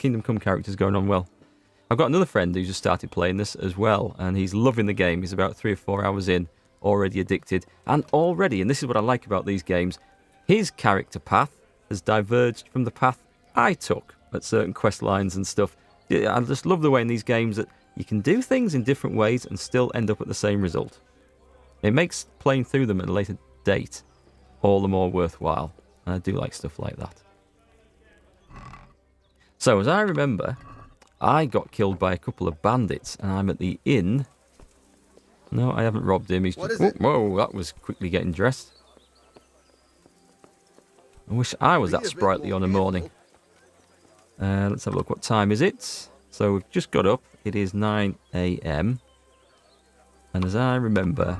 Kingdom Come character's going on well. I've got another friend who's just started playing this as well, and he's loving the game. He's about 3 or 4 hours in, already addicted, and already, and this is what I like about these games, his character path has diverged from the path I took at certain quest lines and stuff. I just love the way in these games that you can do things in different ways and still end up at the same result. It makes playing through them at a later date all the more worthwhile, and I do like stuff like that. So, as I remember, I got killed by a couple of bandits, and I'm at the inn. No, I haven't robbed him. He's just... Whoa, that was quickly getting dressed. I wish I was that sprightly on a morning. Let's have a look. What time is it? So we've just got up. It is 9 AM. And as I remember,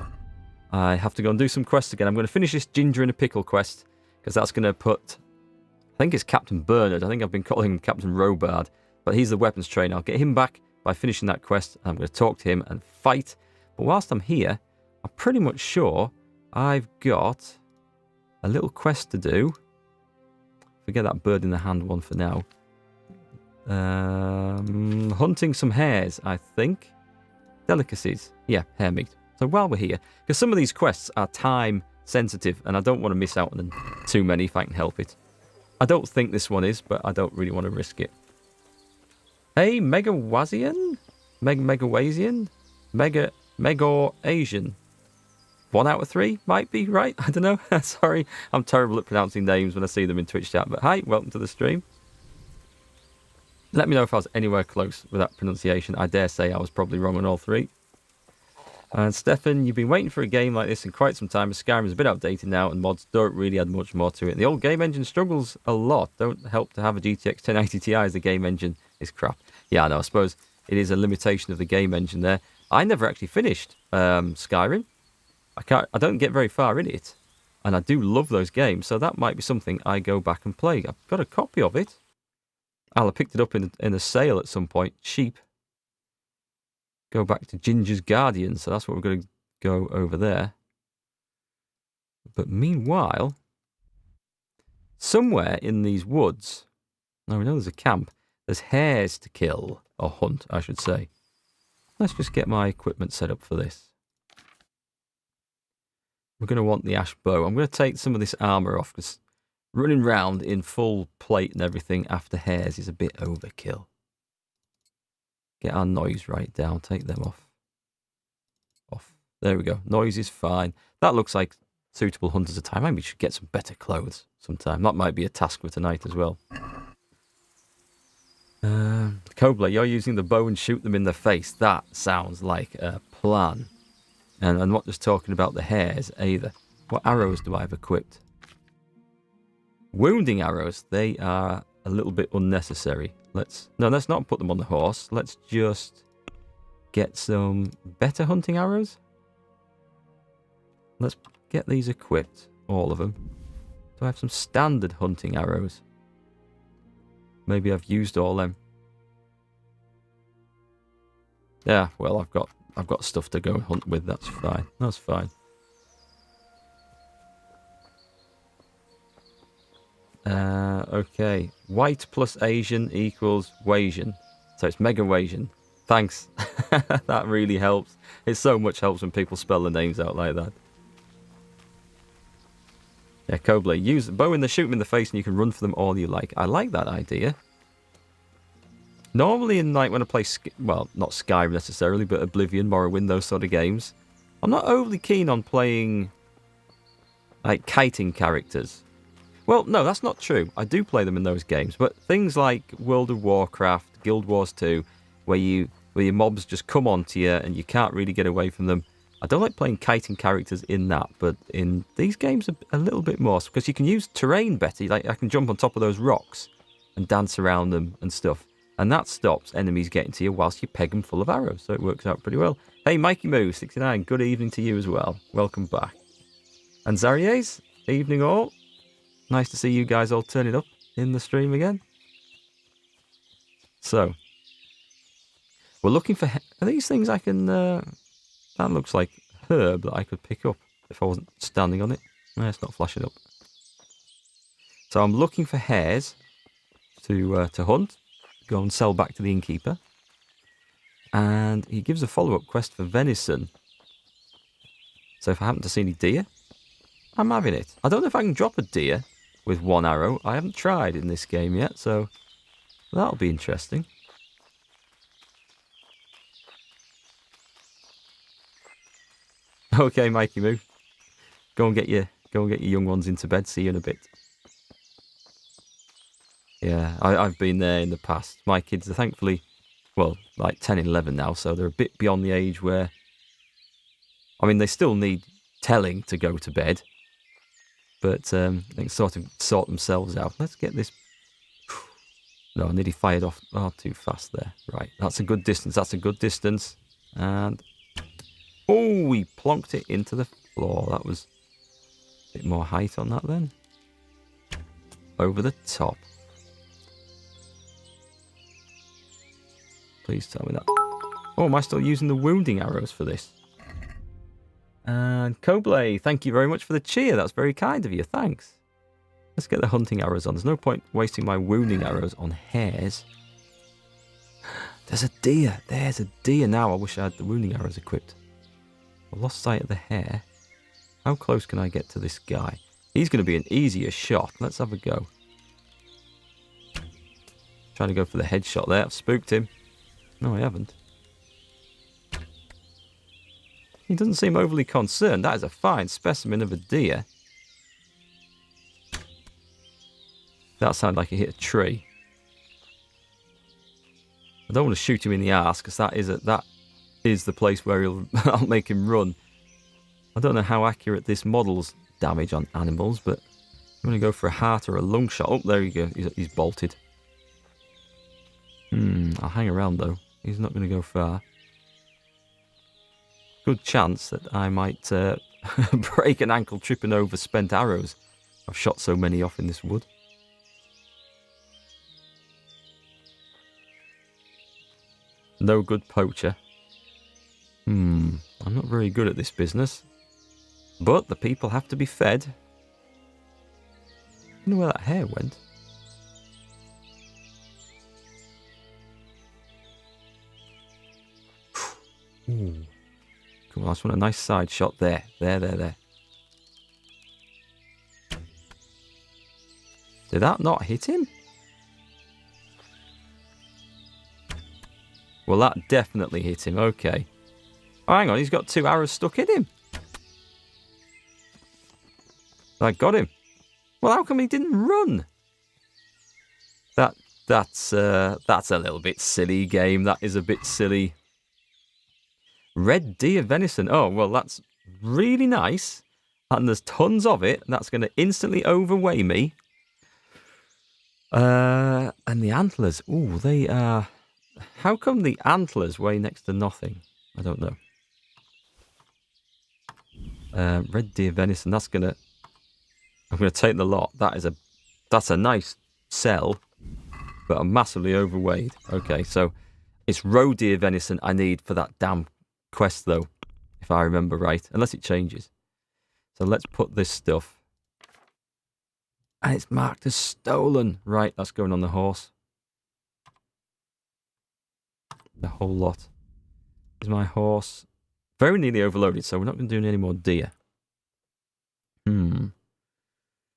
I have to go and do some quests again. I'm going to finish this Ginger in a Pickle quest, because that's going to put... I think it's Captain Bernard. I think I've been calling him Captain Robard. But he's the weapons trainer. I'll get him back by finishing that quest. I'm going to talk to him and fight. But whilst I'm here, I'm pretty much sure I've got a little quest to do. Forget that bird in the hand one for now. Hunting some hares, I think. Delicacies. Yeah, hare meat. So while we're here, because some of these quests are time sensitive, and I don't want to miss out on too many if I can help it. I don't think this one is, but I don't really want to risk it. Hey, Megawazian? Megawazian? Mega-Asian. 1 out of 3 might be right. I don't know. Sorry, I'm terrible at pronouncing names when I see them in Twitch chat. But hi, welcome to the stream. Let me know if I was anywhere close with that pronunciation. I dare say I was probably wrong on all 3. And Stefan, you've been waiting for a game like this in quite some time. Skyrim is a bit outdated now, and mods don't really add much more to it. The old game engine struggles a lot. Don't help to have a GTX 1080 Ti as the game engine is crap. Yeah, I know. I suppose it is a limitation of the game engine there. I never actually finished Skyrim. I don't get very far in it, and I do love those games, so that might be something I go back and play. I've got a copy of it. I'll have picked it up in a sale at some point, cheap. Go back to Ginger's Guardian, so that's what we're going to go over there. But meanwhile, somewhere in these woods, now we know there's a camp, there's hares to kill, or hunt, I should say. Let's just get my equipment set up for this. We're going to want the ash bow. I'm going to take some of this armour off, because running round in full plate and everything after hares is a bit overkill. Get our noise right down. Take them off. Off. There we go. Noise is fine. That looks like suitable hunters attire. Maybe we should get some better clothes sometime. That might be a task for tonight as well. Cobler, you're using the bow and shoot them in the face. That sounds like a plan. And I'm not just talking about the hares either. What arrows do I have equipped? Wounding arrows. They are a little bit unnecessary. Let's not put them on the horse. Let's just get some better hunting arrows. Let's get these equipped. All of them. Do I have some standard hunting arrows? Maybe I've used all them. Yeah, well, I've got stuff to go hunt with. That's fine. That's fine. Okay. White plus Asian equals Wasian. So it's Mega Wasian. Thanks. That really helps. It so much helps when people spell the names out like that. Yeah, Kobler. Use the bow and shoot them in the face and you can run for them all you like. I like that idea. Normally in night when I play, well, not Skyrim necessarily, but Oblivion, Morrowind, those sort of games, I'm not overly keen on playing like kiting characters. Well, no, that's not true. I do play them in those games, but things like World of Warcraft, Guild Wars 2, where your mobs just come onto you and you can't really get away from them. I don't like playing kiting characters in that, but in these games a little bit more, because you can use terrain better. Like I can jump on top of those rocks and dance around them and stuff. And that stops enemies getting to you whilst you peg them full of arrows. So it works out pretty well. Hey, Mikey Moo, 69, good evening to you as well. Welcome back. And Zaries, evening all. Nice to see you guys all turning up in the stream again. So, we're looking for... Are these things I can... that looks like herb that I could pick up if I wasn't standing on it. No, it's not flashing up. So I'm looking for hares to hunt. go and sell back to the innkeeper. And he gives a follow-up quest for venison. So if I happen to see any deer, I'm having it. I don't know if I can drop a deer with one arrow. I haven't tried in this game yet, so that'll be interesting. Okay, Mikey Moo. Go and get your young ones into bed. See you in a bit. Yeah, I've been there in the past. My kids are thankfully, well, like 10 and 11 now, so they're a bit beyond the age where, I mean, they still need telling to go to bed, but they can sort themselves out. Let's get this. No, I nearly fired off. Oh, too fast there. Right, that's a good distance. That's a good distance. And oh, we plonked it into the floor. That was a bit more height on that then. Over the top. Please tell me that. Oh, am I still using the wounding arrows for this? And Koblay, thank you very much for the cheer. That's very kind of you. Thanks. Let's get the hunting arrows on. There's no point wasting my wounding arrows on hares. There's a deer. There's a deer now. I wish I had the wounding arrows equipped. I lost sight of the hare. How close can I get to this guy? He's going to be an easier shot. Let's have a go. Trying to go for the headshot there. I've spooked him. No, I haven't. He doesn't seem overly concerned. That is a fine specimen of a deer. That sounded like he hit a tree. I don't want to shoot him in the arse because that is the place where I'll make him run. I don't know how accurate this model's damage on animals, but I'm going to go for a heart or a lung shot. Oh, there you go. He's bolted. I'll hang around though. He's not going to go far. Good chance that I might break an ankle tripping over spent arrows. I've shot so many off in this wood. No good poacher. I'm not very good at this business. But the people have to be fed. I wonder where that hare went. Ooh. Cool, I just want a nice side shot there. There. Did that not hit him? Well, that definitely hit him. Okay. Oh, hang on, he's got 2 arrows stuck in him. I got him. Well, how come he didn't run? That's a little bit silly, game. That is a bit silly. Red deer venison. Oh, well, that's really nice. And there's tons of it. That's going to instantly overweigh me. And the antlers. Ooh, they are... How come the antlers weigh next to nothing? I don't know. Red deer venison. That's going to... I'm going to take the lot. That's a nice sell. But I'm massively overweight. Okay, so it's roe deer venison I need for that damn quest, though, if I remember right, unless it changes. So let's put this stuff, and it's marked as stolen. Right, that's going on the horse. The whole lot. Is my horse very nearly overloaded, so we're not going to do any more deer.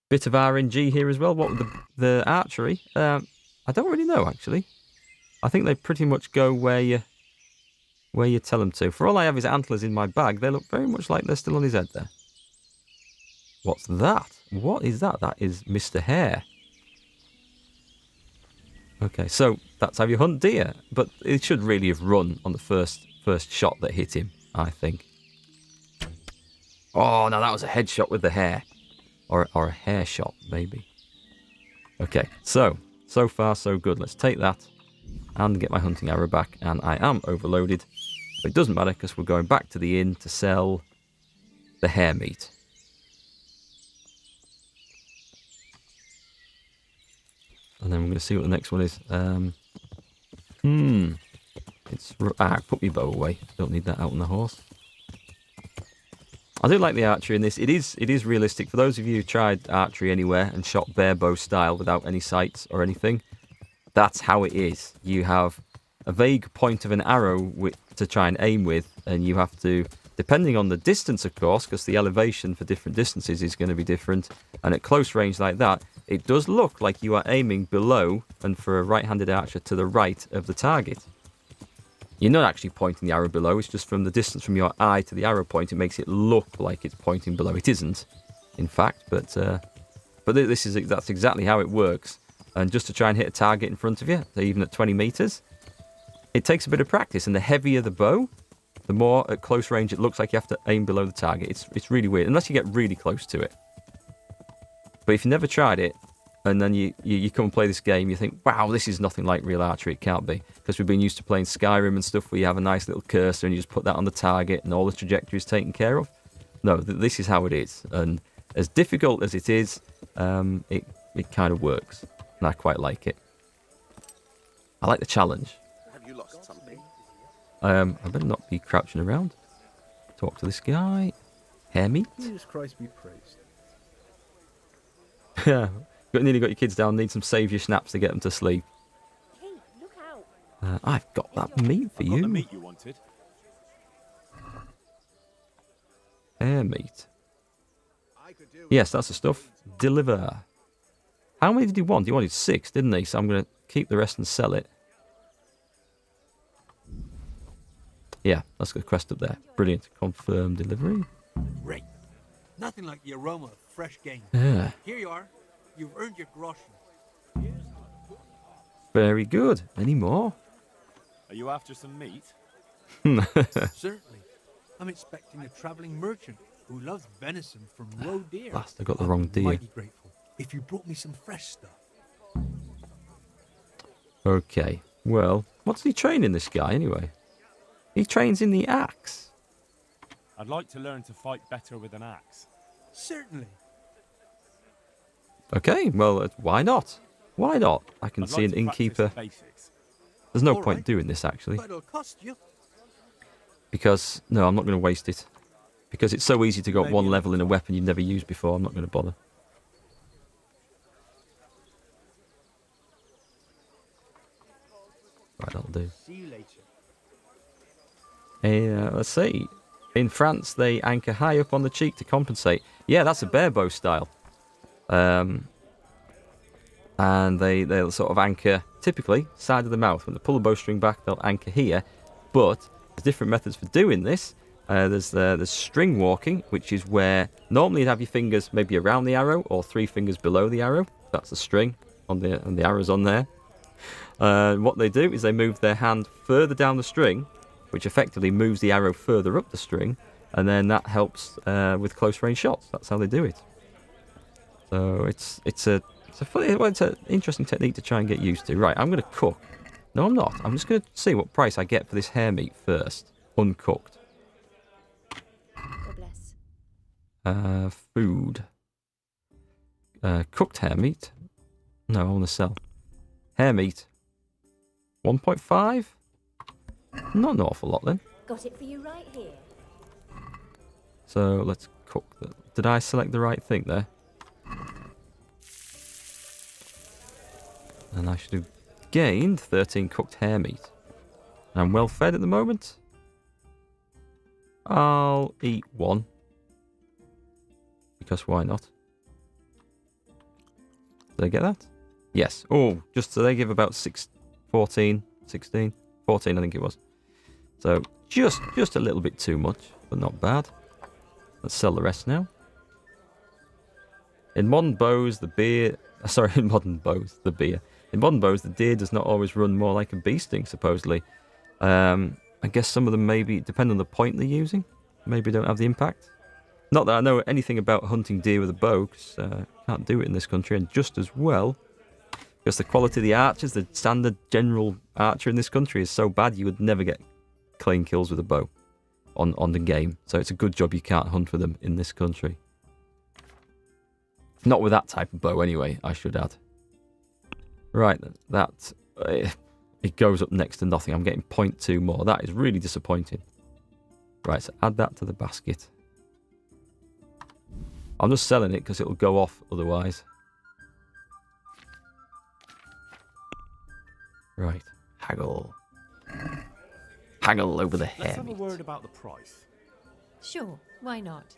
Bit of RNG here as well. What with the archery? I don't really know, actually. I think they pretty much go where you tell them to. For all I have is antlers in my bag, they look very much like they're still on his head there. What's that? What is that? That is Mr. Hare. Okay, so that's how you hunt deer. But it should really have run on the first shot that hit him, I think. Oh, no, that was a headshot with the hare. Or a hair shot, maybe. Okay, so far so good. Let's take that and get my hunting arrow back. And I am overloaded. But it doesn't matter because we're going back to the inn to sell the hare meat. And then we're going to see what the next one is. Put my bow away. Don't need that out on the horse. I do like the archery in this. It is realistic. For those of you who tried archery anywhere and shot bare bow style without any sights or anything, That's how it is. You have a vague point of an arrow to try and aim with, and you have to, depending on the distance, of course, because the elevation for different distances is going to be different, and at close range like that, it does look like you are aiming below and for a right-handed archer to the right of the target. You're not actually pointing the arrow below, it's just from the distance from your eye to the arrow point, it makes it look like it's pointing below. It isn't, in fact, but that's exactly how it works. And just to try and hit a target in front of you, even at 20 meters, it takes a bit of practice. And the heavier the bow, the more at close range it looks like you have to aim below the target. It's really weird, unless you get really close to it. But if you never tried it, and then you come and play this game, you think, wow, this is nothing like real archery. It can't be. Because we've been used to playing Skyrim and stuff where you have a nice little cursor and you just put that on the target and all the trajectory is taken care of. No, this is how it is. And as difficult as it is, it kind of works. And I quite like it. I like the challenge. Have you lost something? I better not be crouching around. Talk to this guy. Hair meat. Jesus Christ be praised. Yeah. Nearly got your kids down. Need some saviour snaps to get them to sleep. Hey, look out. I've got that meat for Got you. the meat you wanted. Hair meat. Yes, that's the stuff. Deliver. How many did he want? He wanted 6, didn't he? So I'm going to keep the rest and sell it. Yeah, that's the quest up there. Brilliant. Confirm delivery. Great. Nothing like the aroma of fresh game. Yeah. Here you are. You've earned your groschen. Very good. Any more? Are you after some meat? Certainly. I'm expecting a travelling merchant who loves venison from roe deer. Last, I got the wrong deer. Mighty grateful if you brought me some fresh stuff. Okay. Well, what's he training this guy anyway? He trains in the axe. I'd like to learn to fight better with an axe. Certainly. Okay, well, why not? Why not? I can I'd see like an to practice innkeeper. the basics. There's no All point right. doing this, actually. But it'll cost you. Because, no, I'm not going to waste it. Because it's so easy to go up Maybe one another level in a time. weapon you've never used before. I'm not going to bother. Right, that'll do. See you later. Let's see. In France, they anchor high up on the cheek to compensate. Yeah, that's a bear bow style. And they'll sort of anchor, typically, side of the mouth. When they pull the bowstring back, they'll anchor here. But there's different methods for doing this. There's string walking, which is where normally you'd have your fingers maybe around the arrow or 3 fingers below the arrow. That's the string, and the arrow's on there. What they do is they move their hand further down the string, which effectively moves the arrow further up the string, and then that helps with close range shots. That's how they do it. So it's an interesting technique to try and get used to. Right, I'm going to cook. No, I'm not. I'm just going to see what price I get for this hare meat first, uncooked. God bless. Food. Cooked hare meat. No, I want to sell. Hare meat. 1.5? Not an awful lot then. Got it for you right here. So let's cook that. Did I select the right thing there? And I should have gained 13 cooked hare meat. I'm well fed at the moment. I'll eat 1. Because why not? Did I get that? Yes. Oh, just so they give about 14, 16, 14 I think it was. So just a little bit too much, but not bad. Let's sell the rest now. In modern bows, the beer... Sorry, in modern bows, the beer. In modern bows, the deer does not always run more like a bee sting, supposedly. I guess some of them maybe, depend on the point they're using, maybe don't have the impact. Not that I know anything about hunting deer with a bow, because can't do it in this country, and just as well, because the quality of the archers, the standard general archer in this country is so bad you would never get clean kills with a bow on the game. So it's a good job you can't hunt with them in this country. Not with that type of bow anyway, I should add. Right, that it goes up next to nothing. I'm getting 0.2 more. That is really disappointing. Right, so add that to the basket. I'm just selling it because it'll go off otherwise. Right. Haggle. Haggle over the Let's hair have a meat. word about the price. Sure, why not?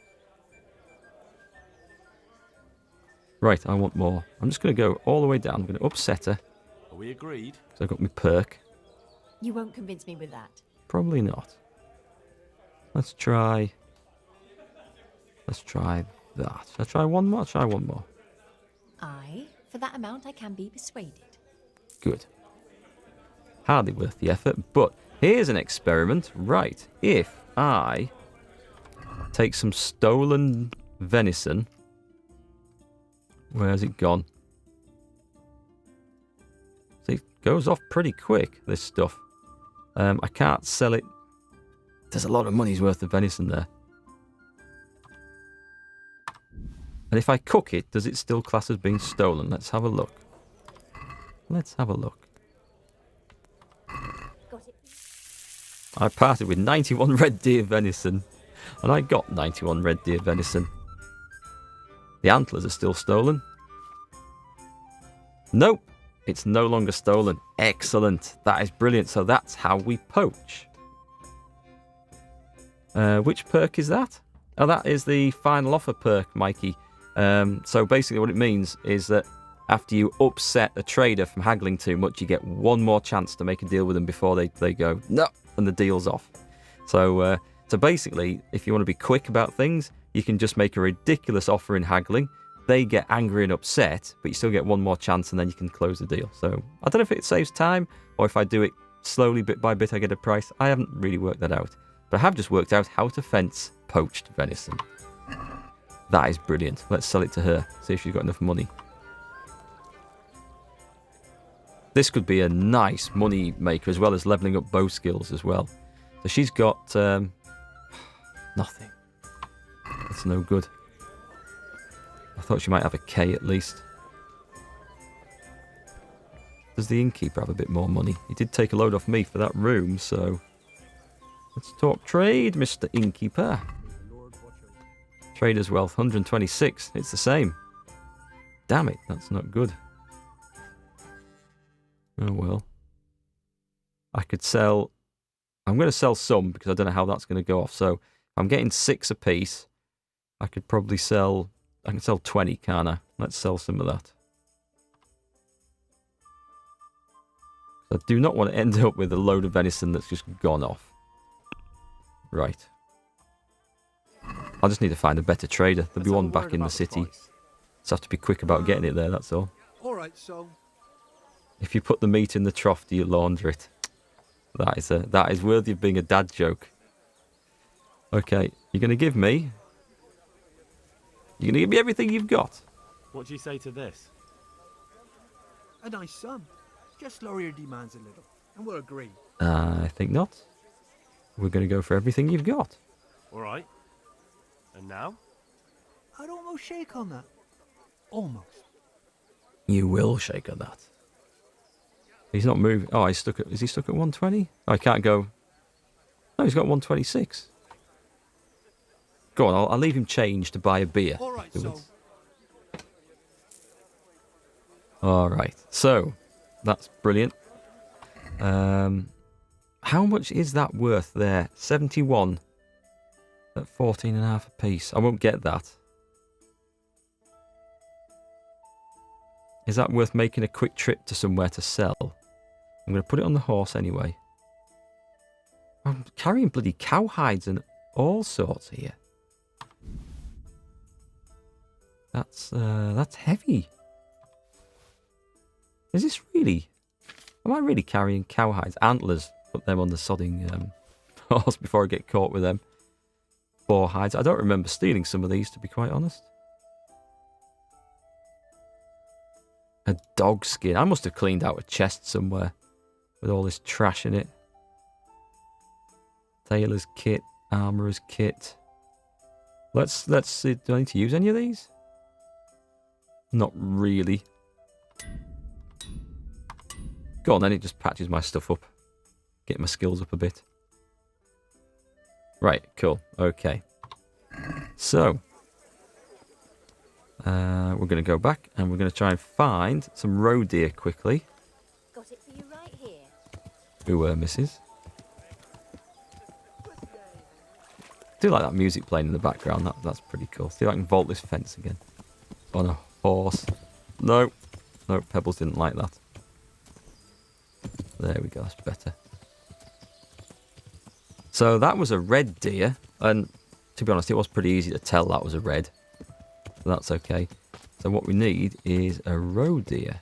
Right, I want more. I'm just going to go all the way down. I'm going to upset her. Are we agreed? So I've got my perk. You won't convince me with that. Probably not. Let's try... Let's try that. Shall I try one more? I'll try one more. Aye, for that amount I can be persuaded. Good. Hardly worth the effort, but here's an experiment. Right, if I take some stolen venison... Where's it gone? See, it goes off pretty quick, this stuff. I can't sell it. There's a lot of money's worth of venison there. And if I cook it, does it still class as being stolen? Let's have a look. Let's have a look. Got it. I parted with 91 red deer venison. And I got 91 red deer venison. The antlers are still stolen. Nope. It's no longer stolen. Excellent. That is brilliant. So that's how we poach. Which perk is that? Oh, that is the final offer perk, Mikey. So basically what it means is that after you upset a trader from haggling too much, you get one more chance to make a deal with them before they go, no, and the deal's off. So basically, if you want to be quick about things, you can just make a ridiculous offer in haggling. They get angry and upset, but you still get one more chance and then you can close the deal. So I don't know if it saves time or if I do it slowly, bit by bit, I get a price. I haven't really worked that out. But I have just worked out how to fence poached venison. That is brilliant. Let's sell it to her. See if she's got enough money. This could be a nice money maker as well as leveling up bow skills as well. So she's got nothing. That's no good. I thought she might have a K at least. Does the innkeeper have a bit more money? He did take a load off me for that room, so... Let's talk trade, Mr. Innkeeper. Trader's wealth, 126. It's the same. Damn it, that's not good. Oh well. I could sell... I'm going to sell some because I don't know how that's going to go off. So if I'm getting 6 apiece, I could probably sell... I can sell 20, can't I? Let's sell some of that. I do not want to end up with a load of venison that's just gone off. Right. I'll just need to find a better trader. There'll be one back in the city. Just have to be quick about getting it there, that's all. Alright, so... If you put the meat in the trough, do you launder it? That is worthy of being a dad joke. Okay, you're going to give me... You're going to give me everything you've got. What do you say to this? A nice sum. Just lower your demands a little, and we'll agree. I think not. We're going to go for everything you've got. All right. And now? I'd almost shake on that. Almost. You will shake on that. He's not moving. Oh, he's stuck at... Is he stuck at 120? Oh, I can't go... No, he's got 126. Go on, I'll leave him change to buy a beer. Alright, so... Alright, so... That's brilliant. How much is that worth there? 71 at 14.5 a piece. I won't get that. Is that worth making a quick trip to somewhere to sell? I'm going to put it on the horse anyway. I'm carrying bloody cowhides and all sorts here. That's heavy. Is this really... Am I really carrying cowhides? Antlers. Put them on the sodding horse before I get caught with them. Boar hides. I don't remember stealing some of these, to be quite honest. A dog skin. I must have cleaned out a chest somewhere with all this trash in it. Tailor's kit. Armourer's kit. Let's see. Do I need to use any of these? Not really. Go on then, it just patches my stuff up. Get my skills up a bit. Right, cool. Okay. So. We're going to go back and we're going to try and find some roe deer quickly. Got it for you right here. Ooh, misses. I do like that music playing in the background. That's pretty cool. See if I can vault this fence again. On a horse. No. No, Pebbles didn't like that. There we go. That's better. So that was a red deer. And to be honest, it was pretty easy to tell that was a red. So that's okay. So what we need is a roe deer.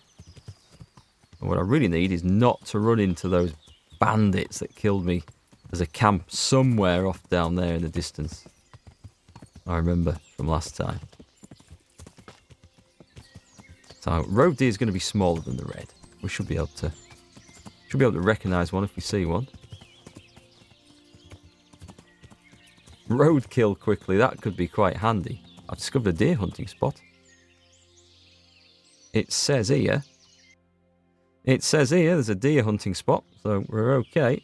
And what I really need is not to run into those bandits that killed me. There's a camp somewhere off down there in the distance. I remember from last time. So roe deer is going to be smaller than the red. We should be able to recognise one if we see one. Roadkill quickly. That could be quite handy. I've discovered a deer hunting spot. It says here there's a deer hunting spot, so we're okay.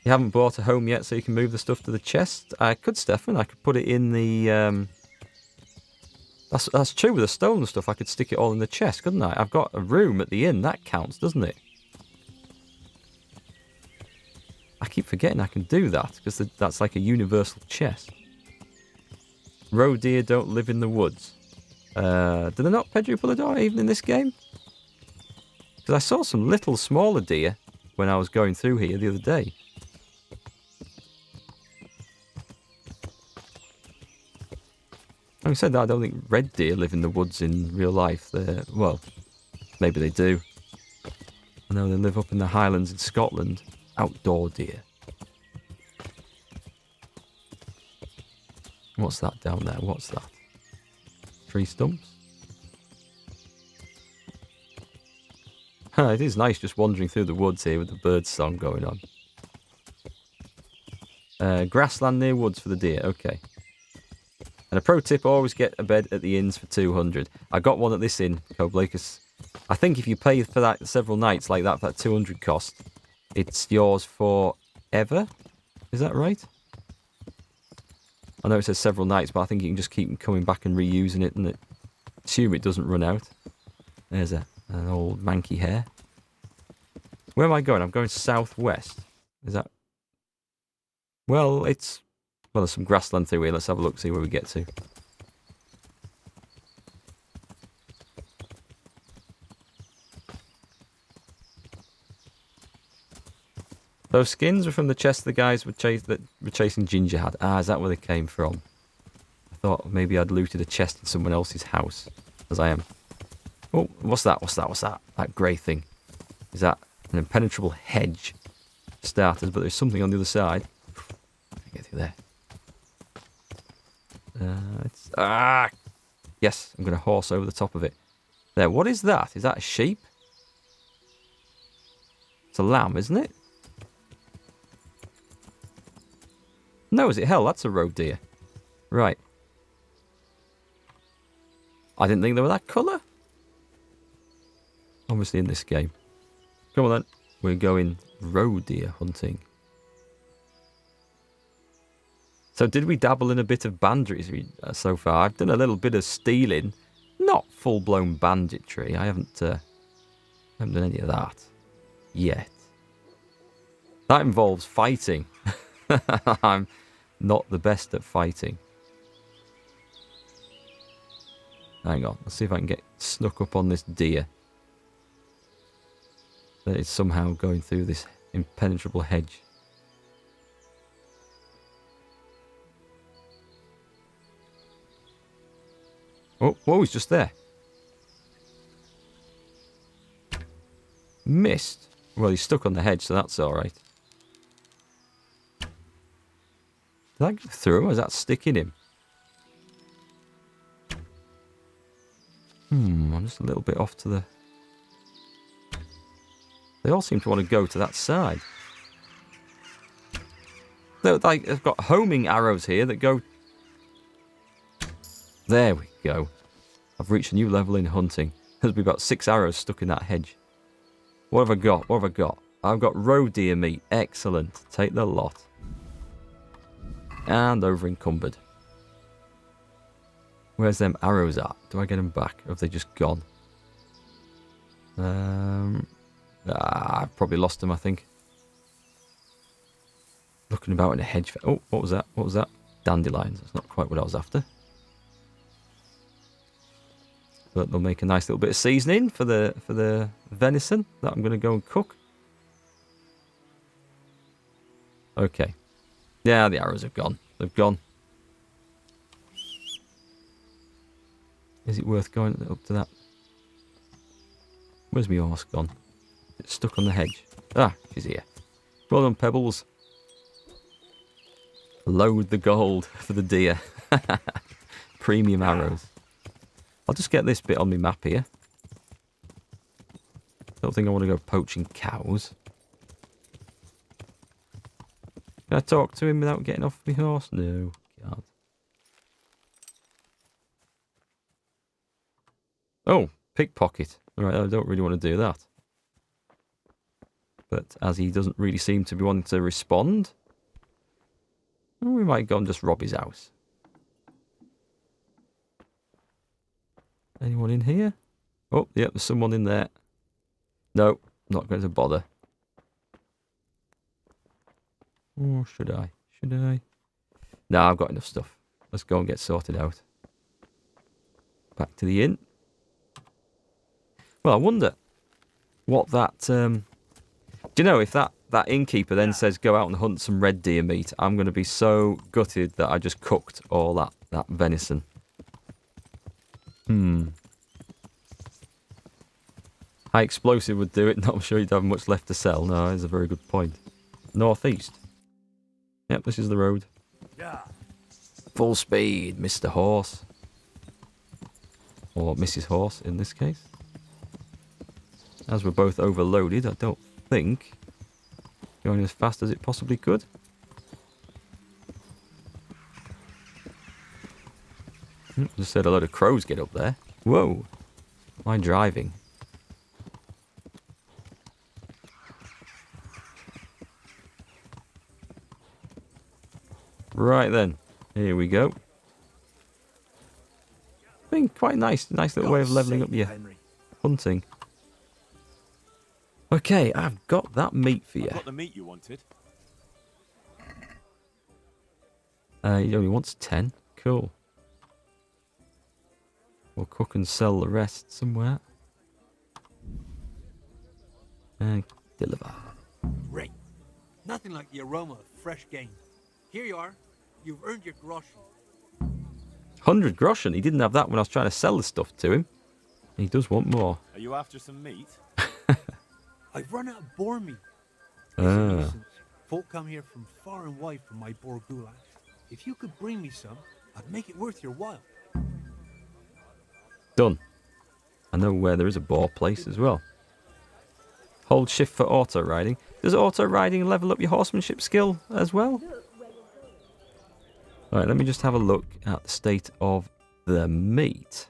You haven't bought a home yet, so you can move the stuff to the chest. I could, Stefan. I could put it in the... That's true with the stolen stuff. I could stick it all in the chest, couldn't I? I've got a room at the inn. That counts, doesn't it? I keep forgetting I can do that, because that's like a universal chest. Roe deer don't live in the woods. Do they not, Pedro Pulador, even in this game? Because I saw some little smaller deer when I was going through here the other day. Having said that, I don't think red deer live in the woods in real life. Well, maybe they do. I know they live up in the Highlands in Scotland. Outdoor deer. What's that down there? What's that? Tree stumps? It is nice just wandering through the woods here with the bird song going on. Grassland near woods for the deer. Okay. And a pro tip, always get a bed at the inns for 200. I got one at this inn, Coblakus. I think if you pay for that several nights like that, for that 200 cost, it's yours forever. Is that right? I know it says several nights, but I think you can just keep coming back and reusing it, and assume it doesn't run out. There's an old manky hare. Where am I going? I'm going southwest. Is that... Well, there's some grassland through here. Let's have a look, see where we get to. Those skins were from the chest the guys that were chasing Ginger had. Ah, is that where they came from? I thought maybe I'd looted a chest in someone else's house, as I am. Oh, what's that? What's that? What's that? That grey thing. Is that an impenetrable hedge? Starters, but there's something on the other side. Get through there. Yes, I'm going to horse over the top of it. There, what is that? Is that a sheep? It's a lamb, isn't it? No, is it hell? That's a roe deer. Right. I didn't think they were that colour. Obviously in this game. Come on then. We're going roe deer hunting. So did we dabble in a bit of banditry so far? I've done a little bit of stealing. Not full-blown banditry. I haven't done any of that yet. That involves fighting. I'm not the best at fighting. Hang on. Let's see if I can get snuck up on this deer. That is somehow going through this impenetrable hedge. Oh, he's just there. Missed. Well, he's stuck on the hedge, so that's alright. Did I go through him, or is that sticking him? I'm just a little bit off to the... They all seem to want to go to that side. They've got homing arrows here that go... There we go. I've reached a new level in hunting. There's been about 6 arrows stuck in that hedge. What have I got? What have I got? I've got roe deer meat. Excellent. Take the lot. And over encumbered. Where's them arrows at? Do I get them back? Or have they just gone? Ah, I've probably lost him, I think. Looking about in a hedge. Oh, what was that? What was that? Dandelions. That's not quite what I was after. But they'll make a nice little bit of seasoning for the venison that I'm going to go and cook. Okay. Yeah, the arrows have gone. They've gone. Is it worth going up to that? Where's my horse gone? It's stuck on the hedge. Ah, she's here. Well done, Pebbles. Load the gold for the deer. Premium arrows. I'll just get this bit on my map here. Don't think I want to go poaching cows. Can I talk to him without getting off my horse? No. God. Oh, pickpocket. Alright, I don't really want to do that. But as he doesn't really seem to be wanting to respond, we might go and just rob his house. Anyone in here? Oh, yep, there's someone in there. No, not going to bother. Or should I? Should I? No, I've got enough stuff. Let's go and get sorted out. Back to the inn. Well, I wonder what that... do you know, if that innkeeper then says go out and hunt some red deer meat, I'm going to be so gutted that I just cooked all that venison. High explosive would do it. Not sure you'd have much left to sell. No, that's a very good point. Northeast. Yep, this is the road. Yeah. Full speed, Mr. Horse. Or Mrs. Horse in this case. As we're both overloaded, I don't think going as fast as it possibly could. Just said a load of crows get up there. Whoa. Am I driving? Right then. Here we go. Been quite nice. Nice little way of levelling up your hunting. Okay, I've got that meat for you. I've got the meat you wanted. He only wants 10. Cool. We'll cook and sell the rest somewhere. And deliver. Great. Nothing like the aroma of fresh game. Here you are. You've earned your groschen. 100 groschen. He didn't have that when I was trying to sell the stuff to him. He does want more. Are you after some meat? I've run out of boar meat. Ah. Folk come here from far and wide for my boar goulash. If you could bring me some, I'd make it worth your while. Done. I know where there is a boar place as well. Hold shift for auto riding. Does auto riding level up your horsemanship skill as well? Alright, let me just have a look at the state of the meat.